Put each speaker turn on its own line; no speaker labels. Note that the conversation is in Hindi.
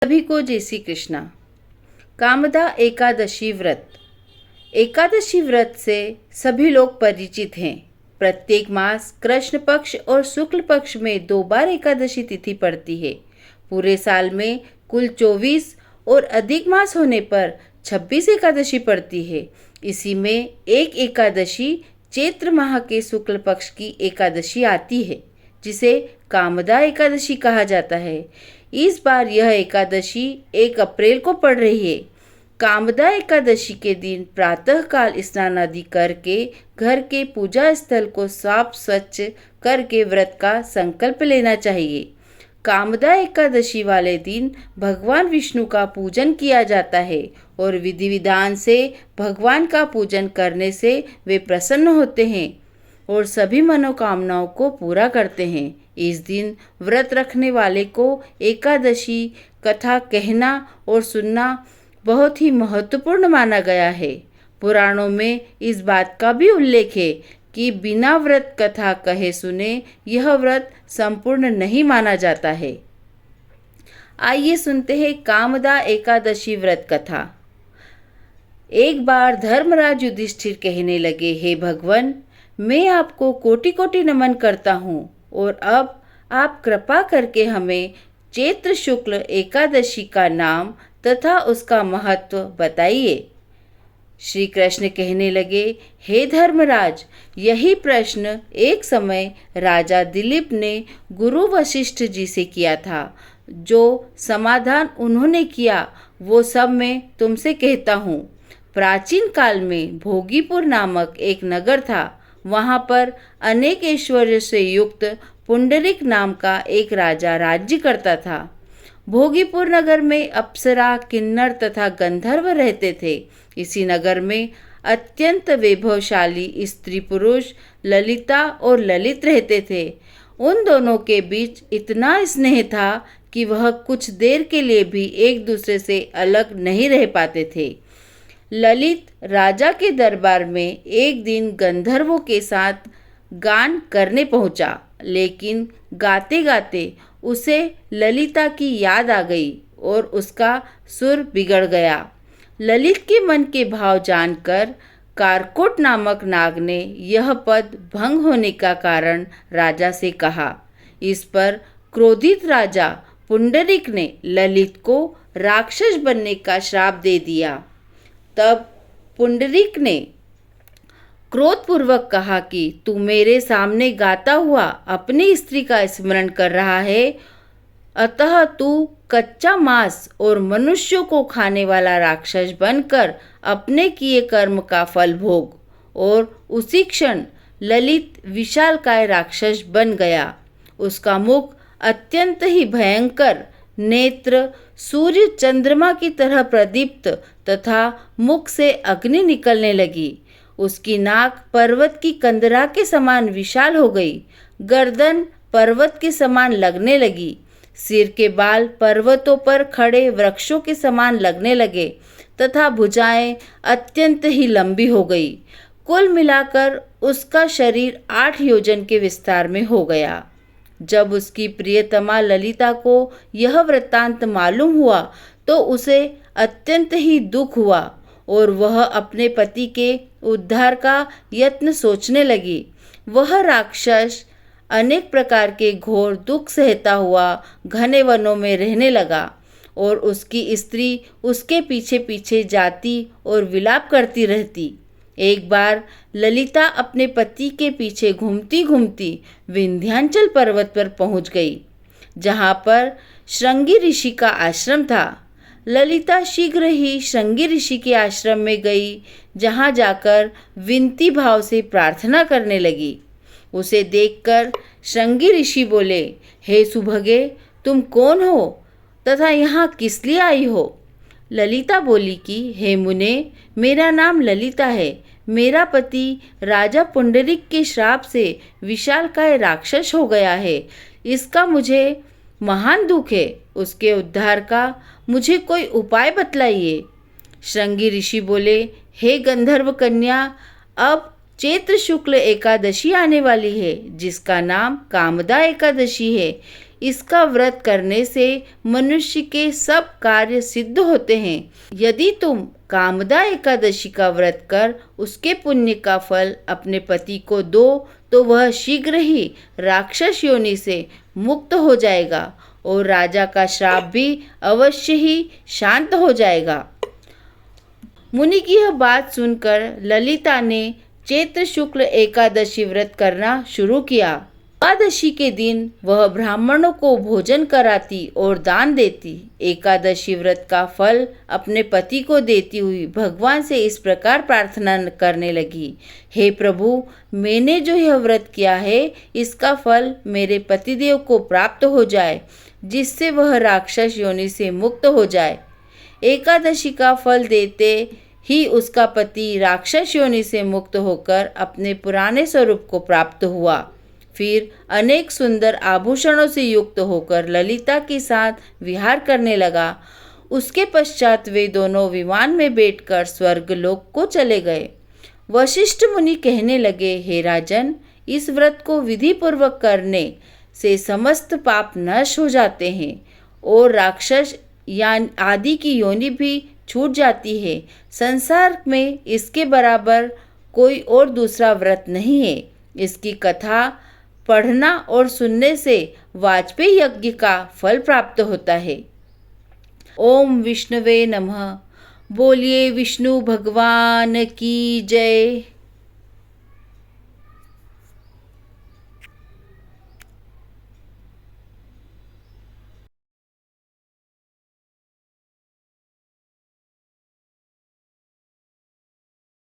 सभी को जय श्री कृष्णा। कामदा एकादशी व्रत। एकादशी व्रत से सभी लोग परिचित हैं। प्रत्येक मास कृष्ण पक्ष और शुक्ल पक्ष में 2 बार एकादशी तिथि पड़ती है। पूरे साल में कुल 24 और अधिक मास होने पर 26 एकादशी पड़ती है। इसी में एक एकादशी चैत्र माह के शुक्ल पक्ष की एकादशी आती है, जिसे कामदा एकादशी कहा जाता है। इस बार यह एकादशी 1 अप्रैल को पड़ रही है। कामदा एकादशी के दिन प्रातःकाल स्नान आदि करके घर के पूजा स्थल को साफ स्वच्छ करके व्रत का संकल्प लेना चाहिए। कामदा एकादशी वाले दिन भगवान विष्णु का पूजन किया जाता है और विधि विधान से भगवान का पूजन करने से वे प्रसन्न होते हैं और सभी मनोकामनाओं को पूरा करते हैं। इस दिन व्रत रखने वाले को एकादशी कथा कहना और सुनना बहुत ही महत्वपूर्ण माना गया है। पुराणों में इस बात का भी उल्लेख है कि बिना व्रत कथा कहे सुने यह व्रत संपूर्ण नहीं माना जाता है। आइए सुनते हैं कामदा एकादशी व्रत कथा। एक बार धर्मराज युधिष्ठिर कहने लगे, हे भगवान, मैं आपको कोटि कोटि नमन करता हूँ और अब आप कृपा करके हमें चैत्र शुक्ल एकादशी का नाम तथा उसका महत्व बताइए। श्री कृष्ण कहने लगे, हे धर्मराज, यही प्रश्न एक समय राजा दिलीप ने गुरु वशिष्ठ जी से किया था। जो समाधान उन्होंने किया वो सब मैं तुमसे कहता हूँ। प्राचीन काल में भोगीपुर नामक एक नगर था। वहाँ पर अनेक ऐश्वर्य से युक्त पुंडरीक नाम का एक राजा राज्य करता था। भोगीपुर नगर में अप्सरा, किन्नर तथा गंधर्व रहते थे। इसी नगर में अत्यंत वैभवशाली स्त्री पुरुष ललिता और ललित रहते थे। उन दोनों के बीच इतना स्नेह था कि वह कुछ देर के लिए भी एक दूसरे से अलग नहीं रह पाते थे। ललित राजा के दरबार में एक दिन गंधर्वों के साथ गान करने पहुंचा, लेकिन गाते गाते उसे ललिता की याद आ गई और उसका सुर बिगड़ गया। ललित के मन के भाव जानकर कारकोट नामक नाग ने यह पद भंग होने का कारण राजा से कहा। इस पर क्रोधित राजा पुंडरीक ने ललित को राक्षस बनने का श्राप दे दिया। तब पुंडरीक ने क्रोधपूर्वक कहा कि तू मेरे सामने गाता हुआ अपनी स्त्री का स्मरण कर रहा है, अतः तू कच्चा मांस और मनुष्यों को खाने वाला राक्षस बनकर अपने किए कर्म का फल भोग। और उसी क्षण ललित विशालकाय राक्षस बन गया। उसका मुख अत्यंत ही भयंकर, नेत्र सूर्य चंद्रमा की तरह प्रदीप्त तथा मुख से अग्नि निकलने लगी। उसकी नाक पर्वत की कंदरा के समान विशाल हो गई। गर्दन पर्वत के समान लगने लगी। सिर के बाल पर्वतों पर खड़े वृक्षों के समान लगने लगे तथा भुजाएं अत्यंत ही लंबी हो गई। कुल मिलाकर उसका शरीर 8 योजन के विस्तार में हो गया। जब उसकी प्रियतमा ललिता को यह वृत्तांत मालूम हुआ तो उसे अत्यंत ही दुख हुआ और वह अपने पति के उद्धार का यत्न सोचने लगी। वह राक्षस अनेक प्रकार के घोर दुख सहता हुआ घने वनों में रहने लगा और उसकी स्त्री उसके पीछे पीछे जाती और विलाप करती रहती। एक बार ललिता अपने पति के पीछे घूमती घूमती विंध्याचल पर्वत पर पहुंच गई, जहां पर श्रृंगी ऋषि का आश्रम था। ललिता शीघ्र ही श्रृंगी ऋषि के आश्रम में गई, जहां जाकर विनती भाव से प्रार्थना करने लगी। उसे देखकर श्रृंगी ऋषि बोले, हे सुभगे, तुम कौन हो तथा यहाँ किस लिए आई हो? ललिता बोली कि हे मुने, मेरा नाम ललिता है। मेरा पति राजा पुंडरीक के श्राप से विशालकाय राक्षस हो गया है। इसका मुझे महान दुख है। उसके उद्धार का मुझे कोई उपाय बतलाइए। श्रृंगी ऋषि बोले, हे गंधर्व कन्या, अब चैत्र शुक्ल एकादशी आने वाली है, जिसका नाम कामदा एकादशी है। इसका व्रत करने से मनुष्य के सब कार्य सिद्ध होते हैं। यदि तुम कामदा एकादशी का व्रत कर उसके पुण्य का फल अपने पति को दो तो वह शीघ्र ही राक्षस योनि से मुक्त हो जाएगा और राजा का श्राप भी अवश्य ही शांत हो जाएगा। मुनि की यह बात सुनकर ललिता ने चैत्र शुक्ल एकादशी व्रत करना शुरू किया। एकादशी के दिन वह ब्राह्मणों को भोजन कराती और दान देती। एकादशी व्रत का फल अपने पति को देती हुई भगवान से इस प्रकार प्रार्थना करने लगी, हे प्रभु, मैंने जो यह व्रत किया है इसका फल मेरे पतिदेव को प्राप्त हो जाए, जिससे वह राक्षस योनि से मुक्त हो जाए। एकादशी का फल देते ही उसका पति राक्षस योनि से मुक्त होकर अपने पुराने स्वरूप को प्राप्त हुआ। फिर अनेक सुंदर आभूषणों से युक्त होकर ललिता के साथ विहार करने लगा। उसके पश्चात वे दोनों विमान में बैठकर स्वर्गलोक को चले गए। वशिष्ठ मुनि कहने लगे, हे राजन, इस व्रत को विधि पूर्वक करने से समस्त पाप नष्ट हो जाते हैं और राक्षस या आदि की योनि भी छूट जाती है। संसार में इसके बराबर कोई और दूसरा व्रत नहीं है। इसकी कथा पढ़ना और सुनने से वाजपेयी यज्ञ का फल प्राप्त होता है। ओम विष्णवे नमः। बोलिए विष्णु भगवान की जय।